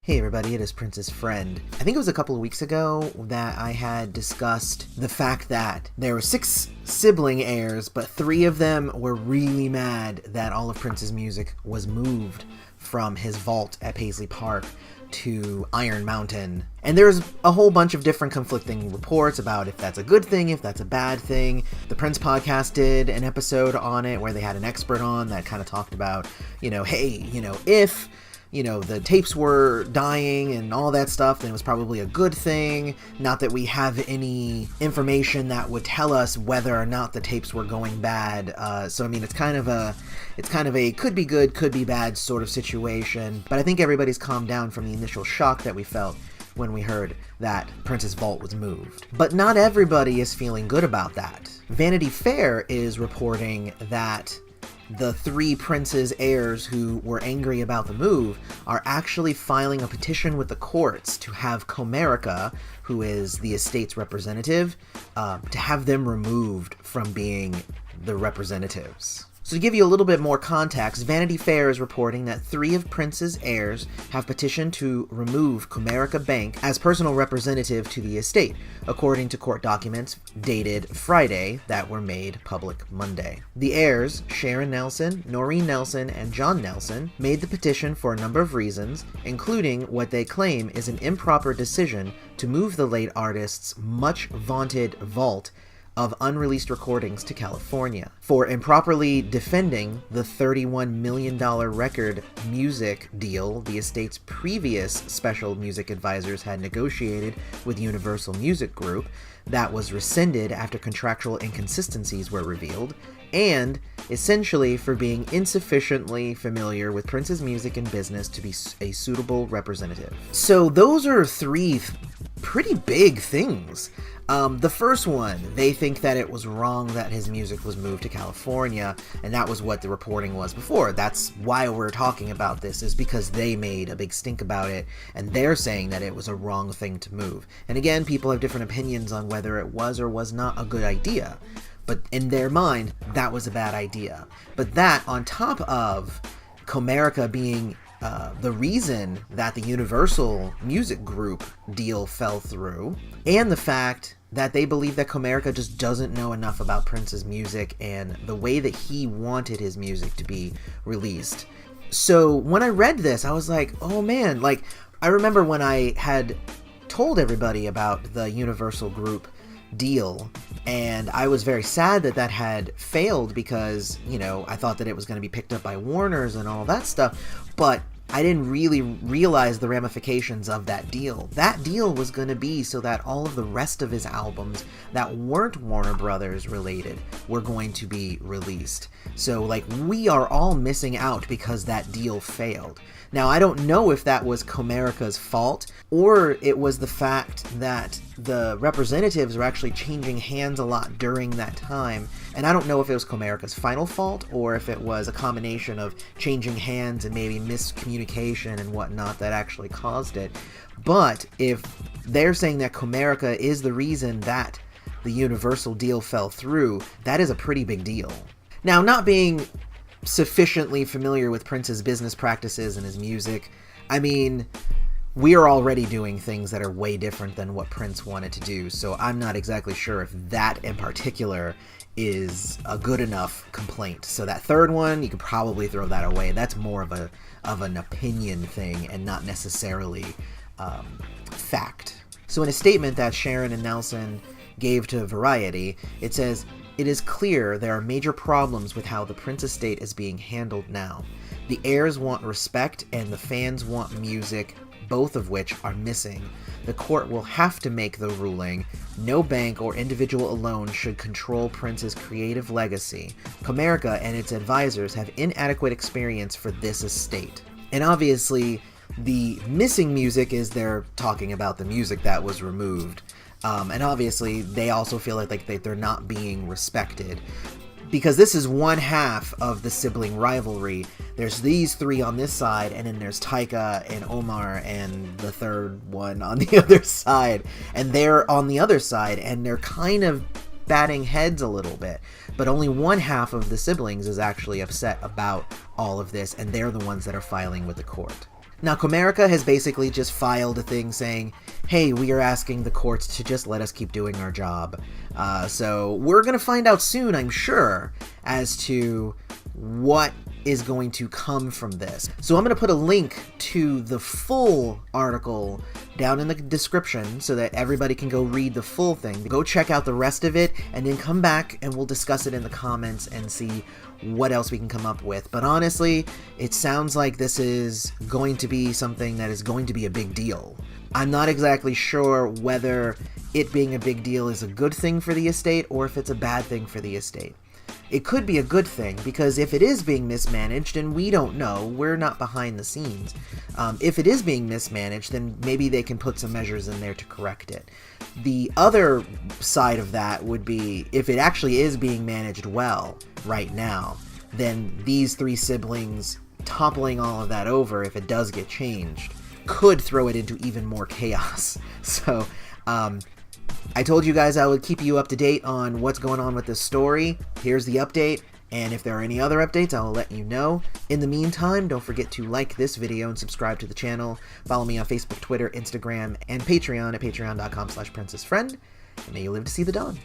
Hey everybody, it is Prince's friend. I think it was a couple of weeks ago that I had discussed the fact that there were 6 sibling heirs, but 3 of them were really mad that all of Prince's music was moved from his vault at Paisley Park to Iron Mountain. And there's a whole bunch of different conflicting reports about if that's a good thing, if that's a bad thing. The Prince podcast did an episode on it where they had an expert on that kind of talked about, if the tapes were dying and all that stuff, then it was probably a good thing. Not that we have any information that would tell us whether or not the tapes were going bad. It's kind of a could be good, could be bad sort of situation. But I think everybody's calmed down from the initial shock that we felt when we heard that Prince's vault was moved. But not everybody is feeling good about that. Vanity Fair is reporting that the 3 Prince's heirs who were angry about the move are actually filing a petition with the courts to have Comerica, who is the estate's representative, to have them removed from being the representatives. So to give you a little bit more context, Vanity Fair is reporting that 3 of Prince's heirs have petitioned to remove Comerica Bank as personal representative to the estate, according to court documents dated Friday that were made public Monday. The heirs, Sharon Nelson, Noreen Nelson, and John Nelson, made the petition for a number of reasons, including what they claim is an improper decision to move the late artist's much-vaunted vault of unreleased recordings to California, for improperly defending the $31 million record music deal the estate's previous special music advisors had negotiated with Universal Music Group that was rescinded after contractual inconsistencies were revealed, and essentially for being insufficiently familiar with Prince's music and business to be a suitable representative. So those are 3 pretty big things. The first one, they think that it was wrong that his music was moved to California, and that was what the reporting was before. That's why we're talking about this, is because they made a big stink about it, and they're saying that it was a wrong thing to move. And again, people have different opinions on whether it was or was not a good idea. But in their mind, that was a bad idea. But that, on top of Comerica being the reason that the Universal Music Group deal fell through, and the fact that they believe that Comerica just doesn't know enough about Prince's music and the way that he wanted his music to be released. So when I read this, I was like, oh man, I remember when I had told everybody about the Universal Group deal, and I was very sad that that had failed because, I thought that it was going to be picked up by Warner's and all that stuff, but I didn't really realize the ramifications of that deal. That deal was going to be so that all of the rest of his albums that weren't Warner Brothers related were going to be released. So, we are all missing out because that deal failed. Now, I don't know if that was Comerica's fault, or it was the fact that the representatives were actually changing hands a lot during that time, and I don't know if it was Comerica's final fault, or if it was a combination of changing hands and maybe miscommunication and whatnot that actually caused it. But if they're saying that Comerica is the reason that the Universal deal fell through, that is a pretty big deal. Now, not being sufficiently familiar with Prince's business practices and his music, we are already doing things that are way different than what Prince wanted to do, so I'm not exactly sure if that in particular is a good enough complaint. So that third one, you could probably throw that away. That's more of an opinion thing and not necessarily fact. So in a statement that Sharon and Nelson gave to Variety, it says, "It is clear there are major problems with how the Prince estate is being handled now. The heirs want respect and the fans want music, both of which are missing. The court will have to make the ruling. No bank or individual alone should control Prince's creative legacy. Comerica and its advisors have inadequate experience for this estate." And obviously, the missing music is they're talking about the music that was removed. And obviously, they also feel like they're not being respected. Because this is one half of the sibling rivalry. There's these 3 on this side, and then there's Taika and Omar and the third one on the other side. And they're on the other side, and they're kind of batting heads a little bit. But only one half of the siblings is actually upset about all of this, and they're the ones that are filing with the court. Now, Comerica has basically just filed a thing saying, hey, we are asking the courts to just let us keep doing our job. So we're going to find out soon, I'm sure, as to what is going to come from this. So I'm going to put a link to the full article down in the description so that everybody can go read the full thing. Go check out the rest of it and then come back and we'll discuss it in the comments and see what else we can come up with. But honestly, it sounds like this is going to be something that is going to be a big deal. I'm not exactly sure whether it being a big deal is a good thing for the estate or if it's a bad thing for the estate. It could be a good thing, because if it is being mismanaged, and we don't know, we're not behind the scenes, if it is being mismanaged, then maybe they can put some measures in there to correct it. The other side of that would be, if it actually is being managed well right now, then these three siblings toppling all of that over, if it does get changed, could throw it into even more chaos. So, I told you guys I would keep you up to date on what's going on with this story. Here's the update, and if there are any other updates, I will let you know. In the meantime, don't forget to like this video and subscribe to the channel. Follow me on Facebook, Twitter, Instagram, and Patreon at patreon.com/princessfriend. And may you live to see the dawn.